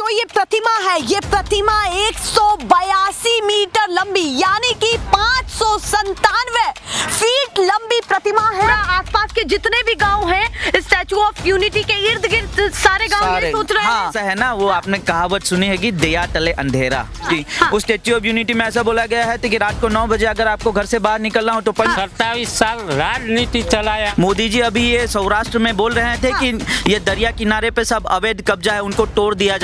जो ये प्रतिमा 182 मीटर लंबी यानी कि 597 फीट लंबी प्रतिमा है। आसपास के जितने भी गांव हैं स्टैचू ऑफ यूनिटी के इर्द गिर्द सारे गांव ये सोच रहे हैं। ऐसा है ना, वो आपने कहावत सुनी है कि दिया तले अंधेरा। उस स्टैचू ऑफ यूनिटी में ऐसा बोला गया है कि रात को 9 बजे अगर आपको घर से बाहर निकलना हो तो 27 साल राजनीति चलाया मोदी जी। अभी ये सौराष्ट्र में बोल रहे थे कि ये दरिया किनारे पे सब अवैध कब्जा है, उनको तोड़ दिया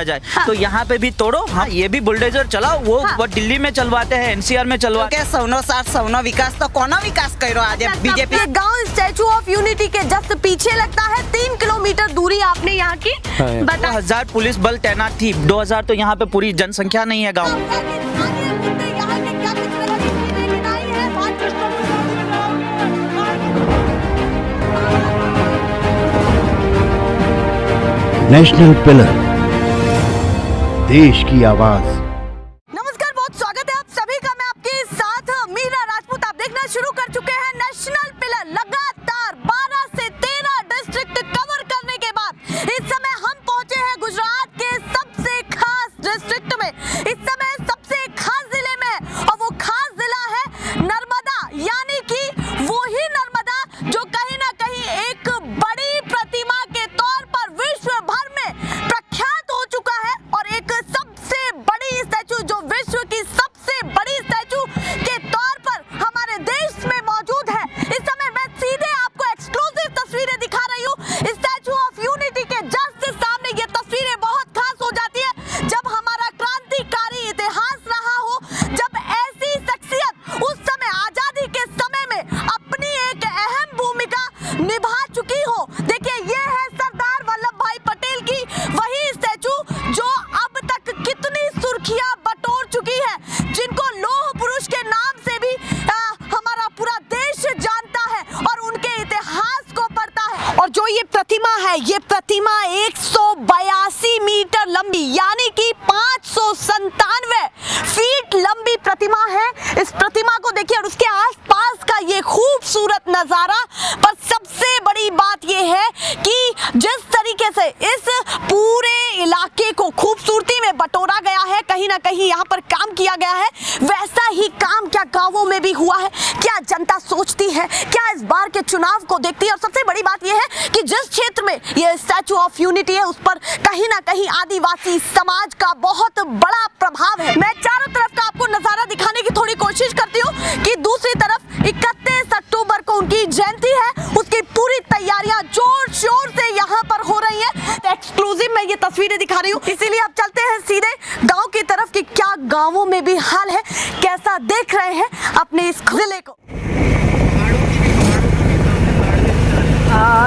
जाए। तो यहाँ पे भी तोड़ो। हाँ, ये भी बुलडोजर चलाओ। वो दिल्ली में चलवाते हैं, एनसीआर में चलवाते हैं। सौनो विकास तो कोनो विकास करो आज बीजेपी। गांव स्टैचू ऑफ यूनिटी के जस्ट पीछे लगता है 3 किलोमीटर दूरी आपने यहाँ की बता। 2000 पुलिस बल तैनात थी, 2000 तो यहाँ पे पूरी जनसंख्या नहीं है गाँव। नेशनल पिलर, देश की आवाज। नमस्कार, बहुत स्वागत है आप सभी का। मैं आपके साथ मीरा राजपूत। आप देखना शुरू कर चुके हैं नेशनल पिलर। लगातार 12 से 13 डिस्ट्रिक्ट कवर करने के बाद इस समय हम पहुंचे हैं गुजरात के सबसे खास डिस्ट्रिक्ट में, इस समय सबसे खास जिले में, और वो खास जिला है नर्मदा। यानी कि वो ही नर्मदा जो कहीं ना कहीं एक बड़ी प्रतिमा के तौर पर विश्व भर में प्रख्यात हो चुका है, और एक सबसे बड़ी स्टैचू जो विश्व की सबसे बड़ी स्टैचू के तौर पर हमारे देश में मौजूद है। इस समय मैं सीधे आपको एक्सक्लूसिव तस्वीरें दिखा रही हूँ स्टैचू ऑफ यूनिटी के जस्ट सामने। ये तस्वीरें बहुत खास हो जाती है जब हमारा क्रांतिकारी इतिहास रहा हो, जब ऐसी शख्सियत उस समय आजादी के समय में अपनी एक अहम भूमिका निभा चुकी हो। देखिए, ये है सरदार वल्लभ भाई पटेल की वही स्टैचू जो अब तक कितनी सुर्खियां बटोर चुकी है, जिनको लौह पुरुष के नाम से भी हमारा पूरा देश जानता है और उनके इतिहास को पढ़ता है। और जो ये प्रतिमा है, ये प्रतिमा 182 मीटर लंबी यानी कि 597 फीट लंबी प्रतिमा है। इस प्रतिमा को देखिए और उसके आसपास का ये खूबसूरत नजारा। पर सबसे बड़ी बात ये है कि जिस तरीके से इस पूरे इलाके को खूबसूरती में बटोरा गया है, कहीं ना कहीं यहाँ पर काम किया गया है, वैसा ही काम क्या गांवों में भी हुआ है? क्या जनता सोचती है? क्या इस बार के चुनाव को देखती है? और सबसे बड़ी बात यह है कि जिस क्षेत्र में ये स्टैचू ऑफ यूनिटी है उस पर कहीं ना कहीं आदिवासी समाज का बहुत बड़ा प्रभाव है। मैं चारों तरफ का आपको नजारा दिखाने की थोड़ी कोशिश करती हूँ कि दूसरी तरफ 31 अक्टूबर को उनकी जयंती है, उसकी पूरी तैयारियां जोर शोर से यहाँ पर हो रही है। एक्सक्लूसिव मैं ये तस्वीरें दिखा रही हूँ, इसीलिए आप चलते हैं सीधे गांव की तरफ कि क्या गांवों में भी हाल है, कैसा देख रहे हैं अपने इस जिले को।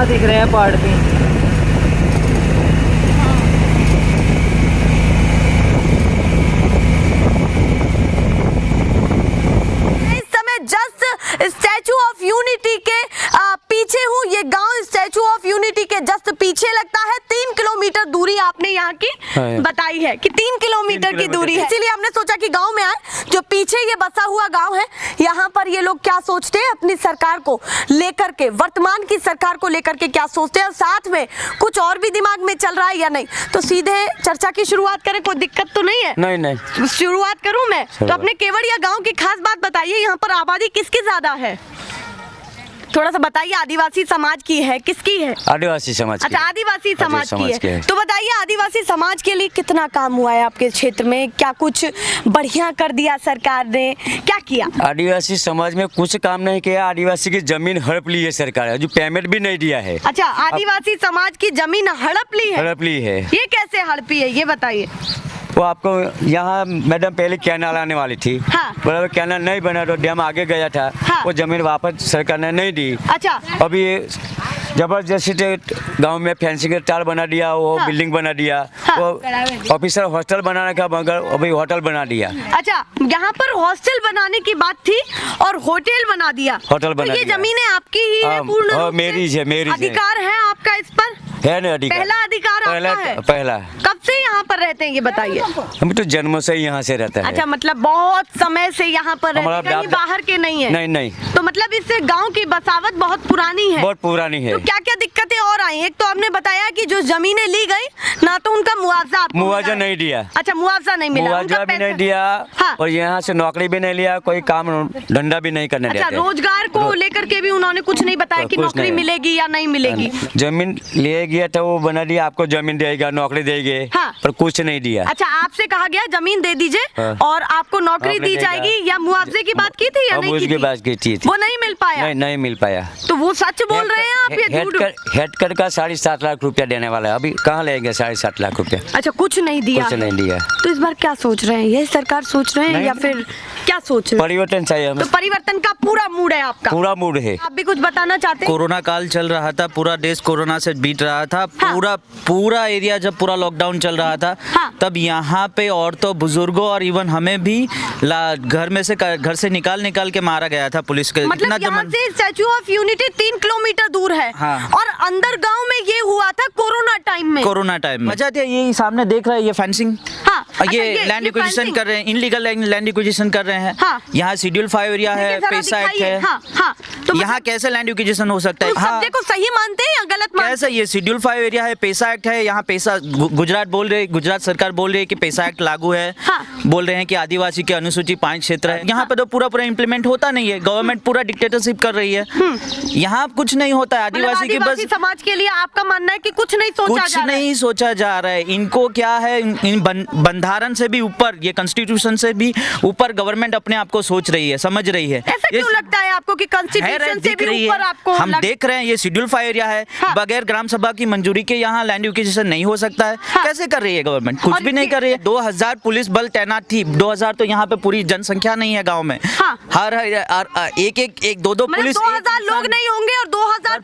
दिख रहे हैं पहाड़ पे। स्टैचू ऑफ यूनिटी के पीछे हूँ। ये गांव स्टैचू ऑफ यूनिटी के जस्ट पीछे लगता है। 3 किलोमीटर दूरी आपने यहाँ की बताई है कि 3 किलोमीटर की दूरी है, इसीलिए हमने सोचा कि गांव में आए। जो पीछे ये बसा हुआ गांव है, यहाँ पर ये लोग क्या सोचते हैं अपनी सरकार को लेकर के, वर्तमान की सरकार को लेकर के क्या सोचते हैं, और साथ में कुछ और भी दिमाग में चल रहा है या नहीं। तो सीधे चर्चा की शुरुआत करें, कोई दिक्कत तो नहीं है? नहीं। शुरुआत करूँ मैं तो अपने केवड़िया गाँव की खास बात बताइए। यहाँ पर आबादी किसकी ज्यादा है? थोड़ा सा बताइए। आदिवासी समाज की है, किसकी है? आदिवासी समाज। अच्छा, आदिवासी समाज की है। तो बताइए, आदिवासी समाज के लिए कितना काम हुआ है आपके क्षेत्र में? क्या कुछ बढ़िया कर दिया सरकार ने? क्या किया? आदिवासी समाज में कुछ काम नहीं किया। आदिवासी की जमीन हड़प ली है सरकार ने, जो पेमेंट भी नहीं दिया है। अच्छा, आदिवासी समाज की जमीन हड़प ली है। ये कैसे हड़पी है, ये बताइए। वो आपको यहाँ मैडम पहले कैनाल आने वाली थी, बराबर कैनाल नहीं बना तो डैम आगे गया था। वो जमीन वापस सरकार ने नहीं दी। अच्छा, अभी जबरदस्ती गांव में फेंसिंग का तार बना दिया, वो बिल्डिंग बना दिया, वो ऑफिसर हॉस्टल बनाने का मगर अभी होटल बना दिया। अच्छा, यहाँ पर हॉस्टल बनाने की बात थी और होटल बना दिया। होटल बना ये दिया। जमीनें आपकी ही है पूर्ण? मेरी है। अधिकार है आपका इस पर? है नहीं अधिकार। पहला अधिकार पहला आपका है? पहला। कब से यहाँ पर रहते हैं ये बताइए? हम तो जन्म से ही यहाँ से रहते हैं। अच्छा, मतलब बहुत समय से यहाँ पर रहते हमारा हैं, कहीं बाप- बाहर के नहीं है? नहीं नहीं, तो मतलब इस गांव की बसावट बहुत पुरानी है। बहुत पुरानी है। तो क्या क्या दिक्कतें और आई? एक तो आपने बताया कि जो जमीनें ली गई ना तो उनका मुआवजा आपको मुआवजा मिला है। नहीं दिया। अच्छा, मुआवजा नहीं मिला, मुआवजा उनका भी नहीं पैसा- दिया हाँ। और यहाँ से नौकरी भी नहीं लिया, कोई काम धंधा भी नहीं करने अच्छा, देते। रोजगार को लेकर के भी उन्होंने कुछ नहीं बताया कि कुछ नौकरी नहीं। मिलेगी या नहीं मिलेगी? जमीन ले गया तो वो बना दिया, आपको जमीन देगा, नौकरी देंगे, हाँ। पर कुछ नहीं दिया। अच्छा, आपसे कहा गया जमीन दे दीजिए हाँ। और आपको नौकरी नौकरी दी देगा। जाएगी, या मुआवजे की बात की थी या हम नहीं की उसकी थी? बात की थी। वो नहीं मिल पाया? नहीं नहीं मिल पाया। तो वो सच बोल रहे हैं आप या झूठ? हेडकर का 7.5 लाख रुपया देने वाला है, अभी कहाँ लेंगे 7.5 लाख रुपया? अच्छा, कुछ नहीं दिया कुछ है। नहीं दिया। तो इस बार क्या सोच रहे हैं? ये सरकार सोच रहे हैं नहीं। या फिर क्या सोच रहे हैं? परिवर्तन चाहिए हमें, तो परिवर्तन का पूरा मूड है आपका? पूरा मूड है। आप भी कुछ बताना चाहते हैं? कोरोना काल चल रहा था, पूरा देश कोरोना से बीत रहा था। हाँ। पूरा एरिया जब पूरा लॉकडाउन चल रहा था, हाँ। तब यहाँ पे औरतों, बुजुर्गों और इवन हमें भी घर से निकाल के मारा गया था पुलिस के। मतलब यहाँ दमन- से स्टैचू ऑफ यूनिटी 3 किलोमीटर दूर है। हाँ। और अंदर गांव में ये हुआ था कोरोना टाइम में। कोरोना टाइम में वजह थी, ये सामने देख रहे हैं, ये फेंसिंग। हाँ। अच्छा, ये लैंड एक्विजिशन fencing। कर रहे हैं, इनलीगल लैंड एक्विजिशन कर रहे हैं। हाँ। यहाँ शेड्यूल 5 एरिया है, देखिए, जरा पैसा एक्ट दिखाइए। है। हाँ, हाँ। तो यहाँ मतलब कैसे लैंड एक्विजिशन हो सकता है? उस सब्जेक्ट को सही मानते हैं या गलत मानते कैसे? ये शेड्यूल 5 एरिया है, पैसा एक्ट है, यहाँ पैसा गुजरात सरकार बोल रही है कि पैसा एक्ट लागू है। हाँ। बोल रहे हैं कि आदिवासी के अनुसूची 5 क्षेत्र है। यहाँ पे तो पूरा इम्प्लीमेंट होता नहीं है, गवर्नमेंट पूरा डिक्टेटरशिप कर रही है। यहाँ कुछ नहीं होता है, मतलब आदिवासी की बस आदिवासी समाज के लिए आपका मानना है कि कुछ नहीं सोचा कुछ जा रहा है? नहीं सोचा जा रहा है। इनको क्या है, इन बंधारण से भी ऊपर, ये कॉन्स्टिट्यूशन से भी ऊपर गवर्नमेंट अपने आप को सोच रही है, समझ रही है। ऐसा ये क्यों लगता है आपको कि है कॉन्स्टिट्यूशन से दिख भी रही ऊपर है, आपको हम देख रहे हैं, ये शेड्यूल 5 एरिया है। हाँ। बगैर ग्राम सभा की मंजूरी के यहाँ लैंड एक्विजिशन नहीं हो सकता है। हाँ। कैसे कर रही है गवर्नमेंट? कुछ और भी नहीं कर रही है। 2000 पुलिस बल तैनात थी। 2000 तो यहाँ पे पूरी जनसंख्या नहीं है गाँव में। हाँ। हर एक दो मतलब पुलिस, 2000 लोग नहीं होंगे और 2000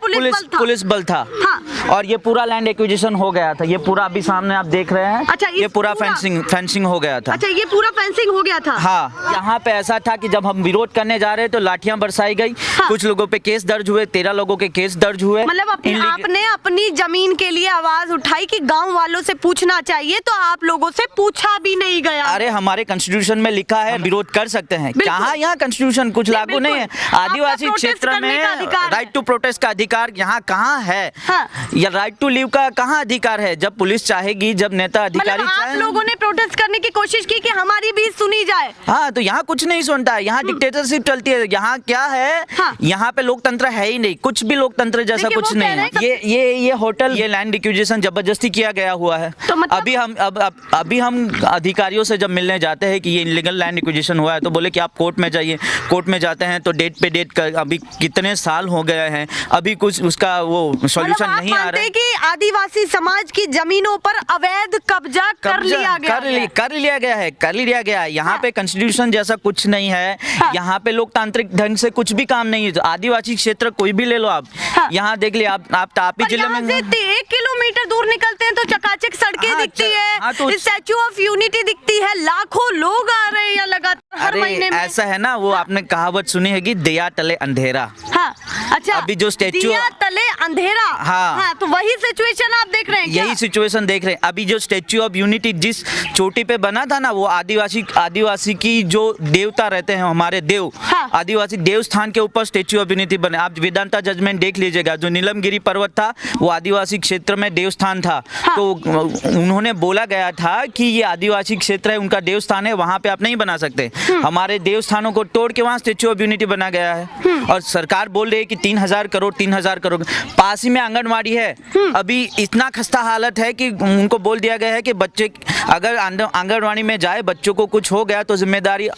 पुलिस बल था। हाँ। और ये पूरा लैंड एक्विजिशन हो गया था। ये पूरा अभी सामने आप देख रहे हैं। अच्छा, ये पूरा फेंसिंग हो गया था। अच्छा, ये पूरा फेंसिंग हो गया था? हाँ, यहाँ पे ऐसा था कि जब हम विरोध करने जा रहे तो लाठियां बरसाई गई। हाँ। कुछ लोगों पे केस दर्ज हुए, 13 लोगों के केस दर्ज हुए। मतलब Illegal- आपने अपनी जमीन के लिए आवाज उठाई कि गांव वालों से पूछना चाहिए, तो आप लोगों से पूछा भी नहीं गया। अरे हमारे कॉन्स्टिट्यूशन में लिखा है विरोध कर सकते हैं। बिल्कुल। कहाँ यहाँ कॉन्स्टिट्यूशन कुछ नहीं, लागू नहीं है। बिल्कुल। आदिवासी आपका क्षेत्र protest करने में का अधिकार है। राइट टू प्रोटेस्ट का अधिकार यहाँ कहाँ है? हाँ। या राइट टू लीव का कहाँ अधिकार है? जब पुलिस चाहेगी, जब नेता अधिकारी मतलब आप चाहे। लोगों ने प्रोटेस्ट करने की कोशिश की कि हमारी भी सुनी जाए। हाँ, तो यहाँ कुछ नहीं सुनता है, यहाँ डिक्टेटरशिप चलती है। यहाँ क्या है, हाँ। यहाँ पे लोकतंत्र है ही नहीं, कुछ भी लोकतंत्र जैसा देखिए, कुछ वो नहीं कह है। रहे ये होटल, ये लैंड एक्विजिशन जबरदस्ती किया गया हुआ है। तो मतलब- अभी हम अधिकारियों से जब मिलने जाते हैं कि ये इलीगल लैंड एक्विजिशन हुआ है, तो बोले कि आप कोर्ट में जाइए। कोर्ट में जाते हैं तो डेट पे डेट कर, अभी कितने साल हो गए हैं, अभी कुछ उसका वो सॉल्यूशन मतलब नहीं आप आ मानते रहा हैं कि आदिवासी समाज की जमीनों पर अवैध कब्जा कर लिया गया है? कर लिया गया है। यहाँ हाँ। पे कॉन्स्टिट्यूशन जैसा कुछ नहीं है। हाँ। यहाँ पे लोकतांत्रिक ढंग से कुछ भी काम नहीं है। आदिवासी क्षेत्र कोई भी ले लो आप, हाँ। यहाँ देख लिया आप तापी पर जिले यहाँ में। से 1 किलोमीटर दूर निकलते हैं तो चकाचक सड़कें हाँ, दिखती हाँ, तो है, स्टैचू ऑफ यूनिटी दिखती है, लाखों लोग आ रहे हैं यहाँ लगातार हर अरे महीने में। ऐसा है ना, वो आपने कहावत सुनी है कि दिया तले अंधेरा। हाँ, अच्छा, अभी जो statue- दिया तले अंधेरा। हाँ। तो वही सिचुएशन आप देख रहे हैं क्या? यही सिचुएशन देख रहे हैं। अभी जो स्टेच्यू ऑफ यूनिटी जिस चोटी पे बना था ना, वो आदिवासी की जो देवता रहते हैं, हमारे देव, हाँ। आदिवासी देवस्थान के ऊपर स्टेच्यू ऑफ यूनिटी बने। आप वेदांता जजमेंट देख लीजिएगा, जो नीलमगिरी पर्वत था वो आदिवासी क्षेत्र में देवस्थान था। हाँ। तो उन्होंने बोला गया था कि ये आदिवासी क्षेत्र है, उनका देवस्थान है, वहां पे आप नहीं बना सकते। हमारे देवस्थानों को तोड़ के वहां स्टेच्यू ऑफ यूनिटी बना गया है। और सरकार बोल रही है कि 3,000 करोड़। पास ही में आंगनवाड़ी है। अभी इतना खस्ता हालत है कि उनको बोल दिया गया है कि बच्चे अगर आंगनवाड़ी में जाए, बच्चों को कुछ हो गया तो जिम्मेदारी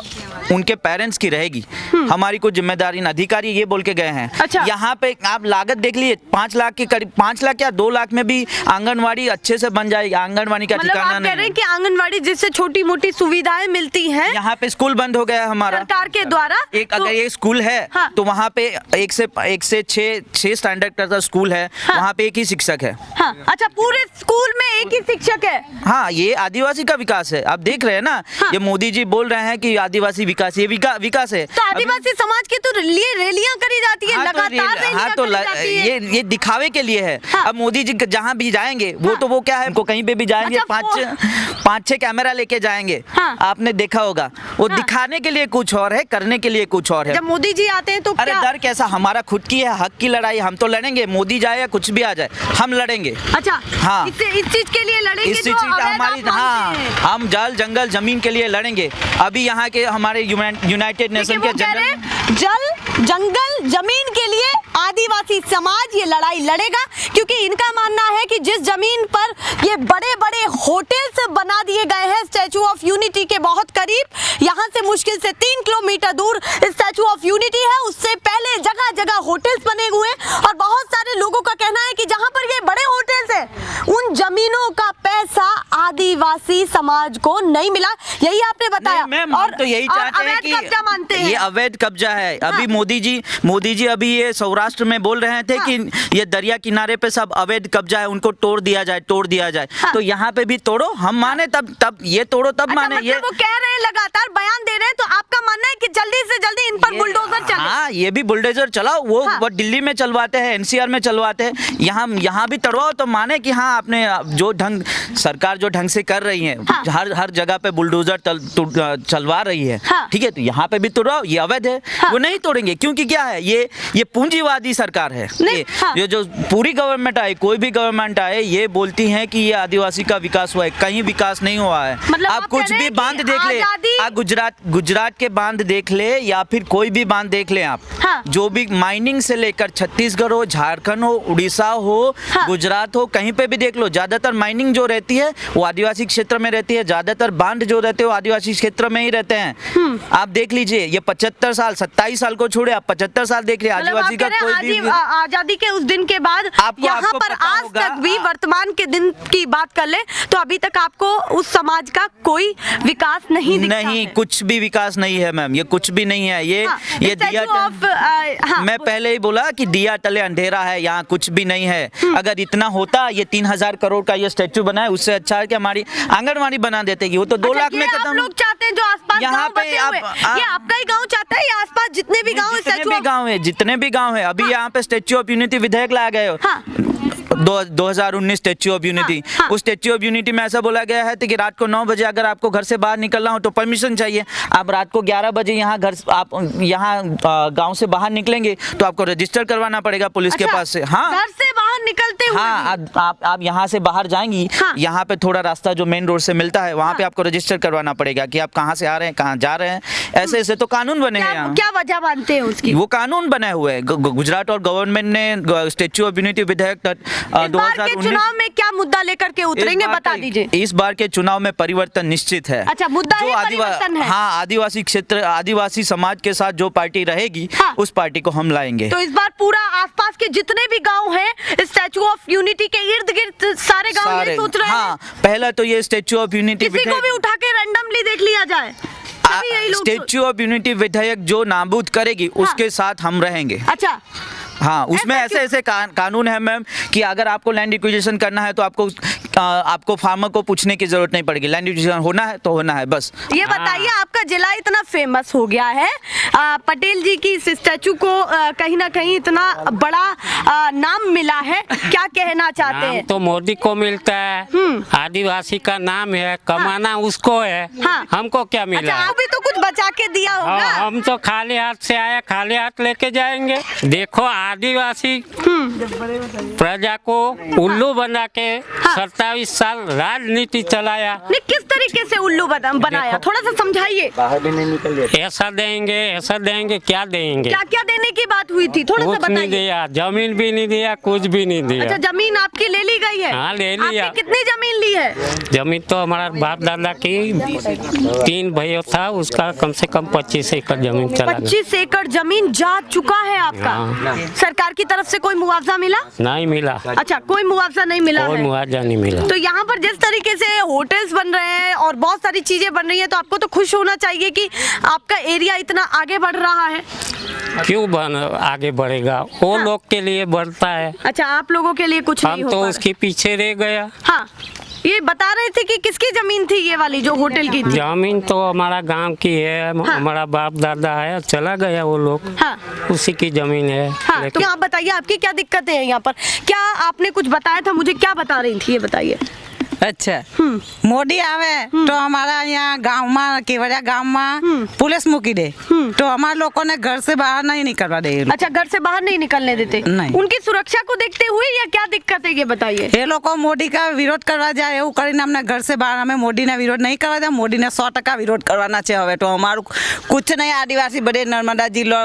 उनके पेरेंट्स की रहेगी, हमारी कोई जिम्मेदारी नहीं। अधिकारी ये बोल के गए हैं। अच्छा। यहाँ पे आप लागत देख लीजिए, 5 लाख के करीब, 5 लाख या 2 लाख में भी आंगनवाड़ी अच्छे से बन जाएगी। आंगनवाड़ी का मतलब ठिकाना आप कह रहे नहीं हैं कि आंगनवाड़ी जिससे छोटी मोटी सुविधाएं मिलती हैं, यहाँ पे स्कूल बंद हो गया हमारा सरकार के द्वारा। अगर ये स्कूल है, हाँ। तो वहाँ पे 1 से 6 स्टैंडर्ड का स्कूल है। हाँ। वहाँ पे एक ही शिक्षक है। हाँ, अच्छा, पूरे स्कूल में एक ही शिक्षक है? हाँ, ये आदिवासी का विकास है। आप देख रहे हैं ना, हाँ। ये मोदी जी बोल रहे हैं कि आदिवासी विकास, ये विकास है। तो आदिवासी समाज के तो लिए रैलियां करी जाती है, लगातार रैलियां करी जाती है। ये दिखावे के लिए है। हाँ। अब मोदी जी जहाँ भी जाएंगे वो तो वो क्या है, उनको कहीं पे भी जाएंगे अच्छा, 5-6 कैमरा लेके जाएंगे। हाँ। आपने देखा होगा, वो हाँ। दिखाने के लिए कुछ और है, करने के लिए कुछ और है। जब मोदी जी आते हैं तो अरे क्या? डर कैसा, हमारा खुद की है, हक की लड़ाई, हम तो लड़ेंगे। मोदी जाए या कुछ भी आ जाए, हम लड़ेंगे। अच्छा, हाँ। इस चीज के लिए लड़ेंगे इस जो चीज अवैध हमारी, आप हाँ, मानते हैं। हम जल जंगल जमीन के लिए लड़ेंगे। अभी यहाँ के हमारे यूनाइटेड नेशन देखिए, के वो कह रहे जनरल, हैं, जल जंगल जमीन के लिए आदिवासी समाज ये लड़ाई लड़ेगा, क्योंकि इनका मानना है कि जिस जमीन पर ये बड़े बड़े होटल्स बना दिए गए हैं स्टैचू ऑफ यूनिटी के बहुत करीब, यहाँ से मुश्किल से 3 किलोमीटर दूर स्टैचू ऑफ यूनिटी है, उससे पहले जगह जगह होटल्स बने हुए हैं। और बहुत सारे लोगों का कहना है कि जहाँ पर ये बड़े होटल्स हैं उन जमीनों का पैसा आदिवासी समाज को नहीं मिला। यही आपने बताया। नहीं, मैम, हम तो यही चाहते हैं अवैध कि कब्जा मानते हैं। ये अवैध कब्जा है। अभी हाँ। मोदी जी अभी ये सौराष्ट्र में बोल रहे थे हाँ। कि ये दरिया किनारे पे सब अवैध कब्जा है, उनको तोड़ दिया जाए। हाँ। तो यहाँ पे भी तोड़ो, हम माने तब ये तोड़ो तब अच्छा, माने। मतलब ये वो कह रहे हैं, लगातार बयान दे रहे हैं, तो आपका मानना है कि जल्दी से जल्दी इन पर बुलडोजर चले। हाँ, ये भी बुलडोजर चलाओ। हाँ। वो दिल्ली में चलवाते हैं, एनसीआर में चलवाते हैं, यहाँ भी तोड़वाओ तो माने कि हाँ, आपने सरकार जो ढंग से कर रही है, हाँ। हर जगह पे बुलडोजर चलवा रही है। हाँ। ठीक है, तो यहाँ पे भी तोड़वाओ, ये अवैध है। हाँ। वो नहीं तोड़ेंगे, क्योंकि क्या है, ये पूंजीवादी सरकार है। नहीं, हाँ। ये जो पूरी गवर्नमेंट आए, कोई भी गवर्नमेंट आए, ये बोलती है कि ये आदिवासी का विकास हुआ है। कहीं विकास नहीं हुआ है। मतलब आप आप कुछ कह रहे भी हैं कि बांध देख ले, आजादी- आप गुजरात के बांध देख ले या फिर कोई भी बांध देख ले आप। हाँ। जो भी माइनिंग से लेकर छत्तीसगढ़ हो, झारखंड हो, उड़ीसा हो, हाँ। गुजरात हो, कहीं पे भी देख लो, ज्यादातर माइनिंग जो रहती है वो आदिवासी क्षेत्र में रहती है। ज्यादातर बांध जो रहते हैं वो आदिवासी क्षेत्र में ही रहते हैं। आप देख लीजिए, ये 75 साल 27 साल को छोड़े, आप 75 साल देख लिया, मतलब आप आदिवासी कह का रहे हैं कोई भी आजादी के उस दिन के बाद यहाँ आपको पर पता आज होगा, तक भी वर्तमान के दिन की बात कर ले तो अभी तक आपको उस समाज का कोई विकास नहीं दिखता नहीं, है। कुछ भी विकास नहीं है मैम, ये कुछ भी नहीं है। ये हाँ, ये statue दिया of, हाँ, मैं पहले ही बोला कि दिया तले अंधेरा है, यहाँ कुछ भी नहीं है। अगर इतना होता, ये 3000 करोड़ का ये स्टैचू बना है, उससे अच्छा है कि हमारी आंगनबाड़ी बना देते कि वो तो 2 अच्छा, लाख में ये आप खत्म। लोग चाहते हैं जो आसपास यहाँ गांव पे बसे आप- हुए, ये आपका ही गांव चाहता है या आसपास जितने भी गांव जितने भी गांव है, अभी यहाँ पे स्टैच्यू ऑफ यूनिटी विधेयक लाया गया है। हाँ। 2019 स्टैच्यू ऑफ यूनिटी। हाँ। उस स्टैच्यू ऑफ यूनिटी में ऐसा बोला गया है कि रात को 9 बजे अगर आपको घर से बाहर निकलना हो तो परमिशन चाहिए। आप रात को 11 बजे आप यहाँ गांव से बाहर निकलेंगे तो आपको रजिस्टर करवाना पड़ेगा पुलिस के अच्छा, पास से। हाँ, घर से बाहर निकलते हुए हाँ, भी? आप यहाँ से बाहर जाएंगी, हाँ। यहाँ पे थोड़ा रास्ता जो मेन रोड से मिलता है, वहाँ हाँ। पे आपको रजिस्टर करवाना पड़ेगा कि आप कहाँ से आ रहे हैं, कहाँ जा रहे हैं। ऐसे तो कानून बने हैं यहाँ। क्या वजह मानते हैं उसकी? वो कानून बने हुए हैं। गुजरात और गवर्नमेंट ने स्टैच्यू ऑफ यूनिटी विधेयक इस बार के चुनाव में क्या मुद्दा लेकर के उतरेंगे, बता दीजिए। इस बार के चुनाव में परिवर्तन निश्चित है। अच्छा, मुद्दा जो है, परिवर्तन है। हाँ, आदिवासी क्षेत्र, आदिवासी समाज के साथ जो पार्टी रहेगी, हाँ। उस पार्टी को हम लाएंगे। तो इस बार पूरा आसपास के जितने भी गांव हैं स्टैचू ऑफ यूनिटी के इर्द गिर्द सारे गांव ये सोच रहे हैं। हाँ, पहला तो ये स्टैचू ऑफ यूनिटी किसी को भी उठा के रैंडमली देख लिया जाए, सभी यही लोग स्टैचू ऑफ यूनिटी विधेयक जो नाबूद करेगी, उसके साथ हम रहेंगे। अच्छा, हाँ, उसमें ऐसे कानून है मैम कि अगर आपको लैंड एक्विजिशन करना है तो आपको फार्मर को पूछने की जरूरत नहीं पड़ेगी। लैंड एक्विजिशन होना है तो होना है, बस। ये बताइए, आपका जिला इतना फेमस हो गया है, पटेल जी की इस स्टैचू को कहीं ना कहीं इतना बड़ा नाम मिला है, क्या कहना चाहते नाम हैं? तो मोदी को मिलता है, आदिवासी का नाम है, कमाना उसको है, हाँ। हमको क्या मिला अच्छा, है? आप भी तो कुछ बचा के दिया होगा। हम तो खाली हाथ से आया, खाली हाथ लेके जाएंगे। देखो, आदिवासी प्रजा को उल्लू बना के 27 साल राजनीति चलाया। नहीं, किस तरीके से उल्लू बनाया, देखो। थोड़ा सा समझाइए। ऐसा देंगे, क्या देंगे? क्या क्या देने की बात हुई थी, थोड़ा सा कुछ नहीं बताइए। दिया, जमीन भी नहीं दिया, कुछ भी नहीं दिया। अच्छा, जमीन आपकी ले ली गई है? हाँ, ले लिया। आपने कितनी जमीन ली है? जमीन तो हमारा बाप दादा की 3 भाइयों था, उसका कम से कम 25 एकड़ जमीन चला गया। 25 एकड़ जमीन जा चुका है आपका। हाँ। सरकार की तरफ से कोई मुआवजा मिला? नहीं मिला, अच्छा, कोई मुआवजा नहीं मिला कोई है। मुआवजा नहीं मिला। तो यहाँ पर जिस तरीके से होटल्स बन रहे हैं और बहुत सारी चीजें बन रही हैं, तो आपको तो खुश होना चाहिए कि आपका एरिया इतना आगे बढ़ रहा है। क्यों आगे बढ़ेगा? वो लोग के लिए बढ़ता है, अच्छा, आप लोगों के लिए कुछ नहीं हम हो तो पा उसके पीछे रह गया। रहा। हाँ, ये बता रहे थे कि किसकी जमीन थी ये वाली जो होटल की थी? जमीन तो हमारा गांव की है, हमारा बाप दादा है, चला गया वो लोग, हाँ। उसी की जमीन है। हाँ, तो आप बताइए आपकी क्या दिक्कतें हैं यहाँ पर? क्या आपने कुछ बताया था मुझे, क्या बता रही थी ये बताइए? अच्छा मोदी आवे तो हमारा यहाँ गाँव में केवड़िया गाँव में पुलिस मुकी दे तो हमारे लोगों ने घर से बाहर नहीं निकलवा दे। अच्छा, घर से बाहर नहीं निकलने देते? नहीं। उनकी सुरक्षा को देखते हुए या क्या दिक्कत है ये बताइए? ये लोग को मोदी का विरोध करवा जाए એવું કરીને हमने घर से बाहर हमें मोदी ने विरोध नहीं करवा दिया। मोदी ने 100% विरोध करवाना છે હવે તો અમારું कुछ नहीं आदिवासी बड़े नर्मदा जिल्लो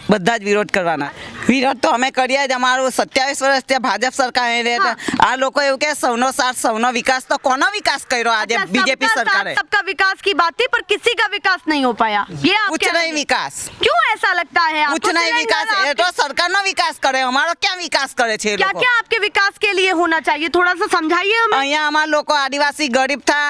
બધા જ વિરોધ કરવાના। વિરોધ તો અમે કરીએ જ। અમારું 27 વર્ષ ત્યાં ભાજપ સરકાર આ લોકો એવું કે સૌનો સાથ સૌનો વિકાસ તો કોનો વિકાસ કર્યો આજે अच्छा, बीजेपी सबका सरकार साथ, सबका विकास की बात थी पर किसी का विकास नहीं हो पाया, ये आप कुछ कह रहे नहीं हैं। विकास क्यों ऐसा लगता है आपको? कुछ नहीं विकास सिलेंडर ये तो सरकार नो विकास करे हमारो क्या विकास करे छे क्या क्या आपके विकास के लिए होना चाहिए, थोड़ा सा समझाइए हमें। અહીંયા અમારા લોકો આદિવાસી ગરીબ થા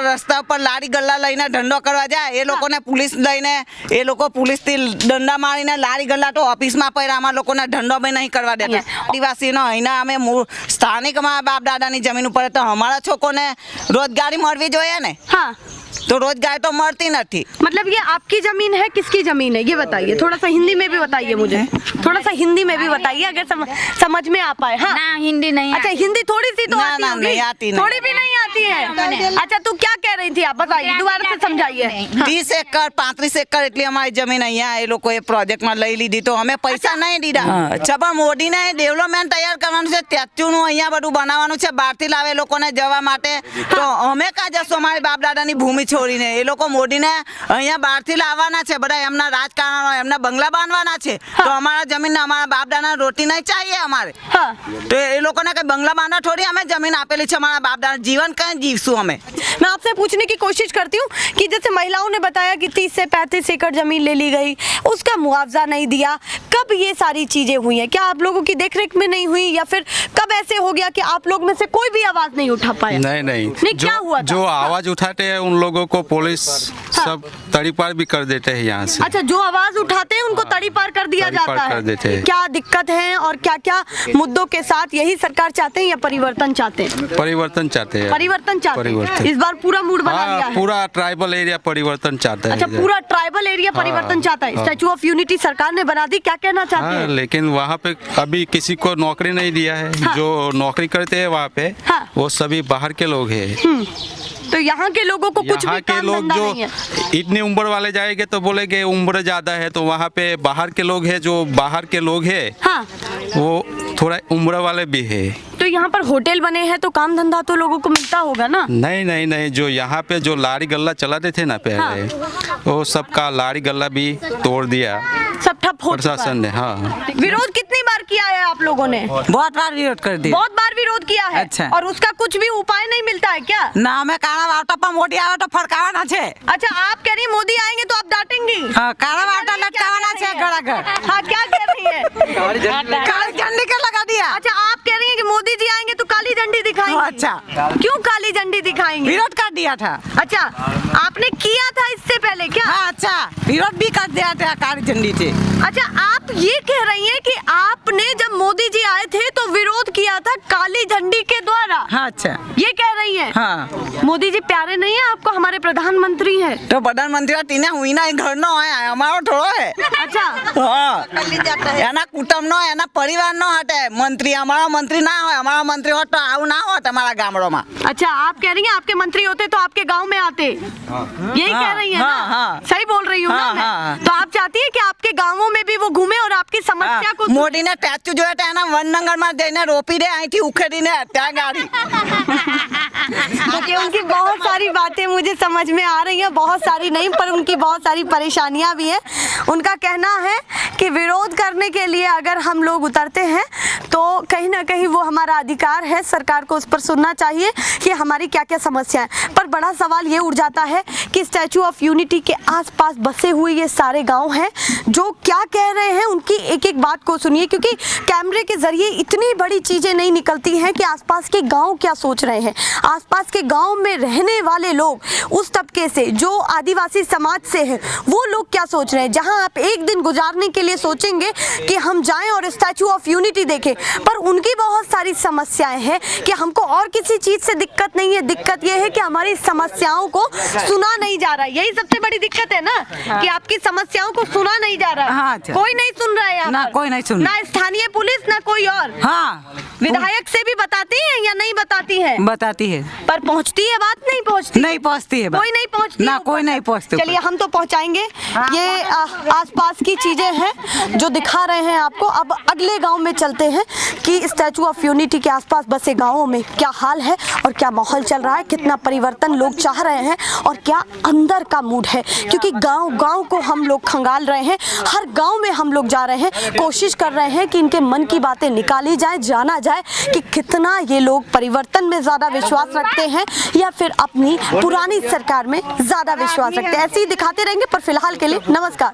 રસ્તા પર લારી ગલ્લા લઈને ધંધો કરવા જાય એ લોકોને પુલિસ લઈને એ લોકો પુલિસ થી દંડા મારીને લારી ગલ્લા તો ઓફિસમાં પૈરા અમારા લોકોને ધંધો બી નહીં કરવા દેતા। આદિવાસીનો અહીંના અમે સ્થાનિક અમારા બાપ દાદાની જમીન ઉપર તો અમારા છોકરોને રોજગારી મળવી જોઈએ ને। हाँ, तो रोजगार तो મળતી નથી। मतलब ये आपकी जमीन है, किसकी जमीन है ये बताइए? थोड़ा सा हिंदी में भी बताइए मुझे, थोड़ा सा हिंदी में भी बताइए अगर समझ में आ पाए। हाँ, ना हिंदी नहीं अच्छा, हिंदी थोड़ी सी तो ना, आती ना, होगी, नहीं आती, नहीं। थोड़ी भी नहीं आती है। अच्छा, तो क्या कह रही थी आप बताइए, दोबारा से समझाइए। हाँ। 30 એકર 35 એકર એટલી અમારી જમીન અહીંયા એ લોકોએ પ્રોજેક્ટમાં લઈ લીધી તો અમે પૈસા નહીં દીધા। અચ્છા, પણ મોદીને ડેવલપમેન્ટ તૈયાર કરવાનું છે, સ્ટેચ્યુનું અહીંયા બધું બનાવવાનું છે, બહારથી લાવે લોકોને જવા માટે તો અમે કાં જશું અમારી બાપ દાદાની ભૂમિ છોડીને? એ લોકો મોદીને અહીંયા બહારથી લાવવાના છે, બધા એમના રાજકારણો એમના બંગલા બાંધવાના છે તો અમારા જમીનને અમારા બાપ દાદાને રોટી નહીં चाहिए અમારે। हाँ। તો એ લોકોને કઈ બંગલા બાંધવા થોડી અમે જમીન આપેલી છે અમારા બાપ દાદા જીવન કઈ જીવશું અમે। मैं आपसे पूछने की कोशिश करती हूँ कि जैसे महिलाओं ने बताया कि 30 से 35 एकड़ जमीन ले ली गई, उसका मुआवजा नहीं दिया, कब ये सारी चीजें हुई हैं? क्या आप लोगों की देखरेख में नहीं हुई या फिर कब ऐसे हो गया कि आप लोग में से कोई भी आवाज नहीं उठा पाया? नहीं क्या हुआ था? जो आवाज उठाते हैं उन लोगों को पुलिस सब तड़ीपार भी कर देते हैं यहाँ से। अच्छा, जो आवाज उठाते हैं उनको तड़ी पार कर दिया तड़ीपार जाता कर देते है। हैं। क्या दिक्कत है और क्या क्या मुद्दों के साथ यही सरकार चाहते हैं या परिवर्तन चाहते हैं? परिवर्तन चाहते हैं। परिवर्तन चाहते परिवर्तन। हैं। इस बार पूरा मूड बना लिया हाँ, है। पूरा ट्राइबल एरिया परिवर्तन चाहता है। अच्छा, इधर। पूरा ट्राइबल एरिया परिवर्तन हाँ, चाहता है। हाँ। स्टैचू ऑफ यूनिटी सरकार ने बना दी, क्या कहना चाहते हाँ, हैं? लेकिन वहाँ पे अभी किसी को नौकरी नहीं दिया है। हाँ। जो नौकरी करते हैं वहाँ पे हाँ। वो सभी बाहर के लोग हैं। तो यहाँ के लोगों को कुछ यहाँ भी के काम लोग धंधा जो नहीं है। इतनी उम्र वाले जाएंगे तो बोलेंगे उम्र ज्यादा है, तो वहाँ पे बाहर के लोग हैं, जो बाहर के लोग हैं हाँ, वो थोड़ा उम्र वाले भी है। तो यहाँ पर होटल बने हैं तो काम धंधा तो लोगों को मिलता होगा ना? नहीं, जो यहाँ पे जो लारी गल्ला चलाते थे ना पहले, वो सबका लारी गल्ला भी तोड़ दिया सब ठप हो चुका प्रशासन ने। है। हाँ, विरोध कितनी बार किया है आप लोगों ने? बहुत बार विरोध कर दिया। बहुत बार विरोध किया है। अच्छा। और उसका कुछ भी उपाय नहीं मिलता है क्या? ना हमें काला वार्ता पर मोदी आवे तो फड़कावाना छे। अच्छा, आप कह रही हैं मोदी आएंगे तो आप डांटेंगी? हाँ, काला वार्ता लटकावाना छे घर घर। हाँ, क्या कह रही है? काली झंडी के लगा दिया। अच्छा, आप कह रही हैं कि मोदी जी आएंगे तो काली झंडी दिखाएंगे? अच्छा। क्यों काली झंडी दिखाएंगे? विरोध कर दिया था। अच्छा, आपने किया था इससे पहले क्या? हाँ, अच्छा, विरोध भी कर दिया था काली झंडी से। अच्छा, आप ये कह रही हैं कि आपने जब मोदी जी आए थे तो विरोध किया था काली झंडी के द्वारा? हाँ, अच्छा। ये कह रही हैं? हाँ। मोदी जी प्यारे नहीं है आपको? हमारे प्रधानमंत्री हैं। तो प्रधानमंत्री टीने हुई ना घर नो है हमारो थोड़ो है। अच्छा, हाँ, एना कुटुंब नो एना परिवार नो हटे मंत्री। हमारा मंत्री ना हो, हमारा मंत्री हो तो आउ ना हो हमारा गामड़ो में। अच्छा, आप कह रही हैं आपके मंत्री होते तो आपके गांव में आते? यही कह रही हैं ना? हाँ, हाँ। सही बोल रही हूँ ना हाँ, मैं? हाँ। तो आप चाहती हैं कि आपके गांवों में भी वो घूमे और आपकी समस्या को मोदी ने स्टेच्यू जो है ना वननगर में जईने रोपी दे आईथी उखेड़ी ने त्या गाड़ी। देखिए, उनकी बहुत सारी बातें मुझे समझ में आ रही हैं, बहुत सारी नहीं पर उनकी बहुत सारी परेशानियां भी हैं। उनका कहना है कि विरोध करने के लिए अगर हम लोग उतरते हैं तो कहीं ना कहीं वो हमारा अधिकार है, सरकार को उस पर सुनना चाहिए कि हमारी क्या क्या समस्या है। पर बड़ा सवाल ये उठ जाता है कि स्टैचू ऑफ यूनिटी के आसपास बसे हुए ये सारे गांव हैं जो क्या कह रहे हैं, उनकी एक एक बात को सुनिए, क्योंकि कैमरे के जरिए इतनी बड़ी चीजें नहीं निकलती हैं कि आसपास के गांव क्या सोच रहे हैं। आसपास के गांव में रहने वाले लोग, उस तबके से जो आदिवासी समाज से हैं, वो लोग क्या सोच रहे हैं। जहां आप एक दिन गुजारने के लिए लिए सोचेंगे कि हम जाएं और स्टैचू ऑफ यूनिटी देखें, पर उनकी बहुत सारी समस्याएं हैं कि हमको और किसी चीज से दिक्कत नहीं है, दिक्कत ये है कि हमारी समस्याओं को सुना नहीं जा रहा है। यही सबसे बड़ी दिक्कत है ना, कि आपकी समस्याओं को सुना नहीं जा रहा। हाँ, अच्छा। कोई नहीं सुन रहा है यहाँ ना पर। कोई नहीं सुन ना स्थानीय पुलिस ना कोई और। हाँ विधायक से भी बताती हैं या नहीं बताती हैं? बताती है, पर पहुँचती है बात? नहीं पहुँचती। नहीं पहुँचती है बात। कोई नहीं पहुँचती ना है कोई ऊपर नहीं तक। पहुँचती। चलिए हम तो पहुँचाएंगे। ये आसपास की चीजें हैं जो दिखा रहे हैं आपको। अब अगले गांव में चलते हैं कि स्टैचू ऑफ यूनिटी के आसपास बसे गांवों में क्या हाल है और क्या माहौल चल रहा है, कितना परिवर्तन लोग चाह रहे हैं और क्या अंदर का मूड है, क्योंकि गांव को हम लोग खंगाल रहे हैं। हर गांव में हम लोग जा रहे हैं, कोशिश कर रहे हैं कि इनके मन की बातें निकाली जाए, जाना जाए कि कितना ये लोग परिवर्तन में ज्यादा विश्वास रखते हैं या फिर अपनी पुरानी सरकार में ज्यादा विश्वास रखते हैं। ऐसे ही दिखाते रहेंगे, पर फिलहाल के लिए नमस्कार।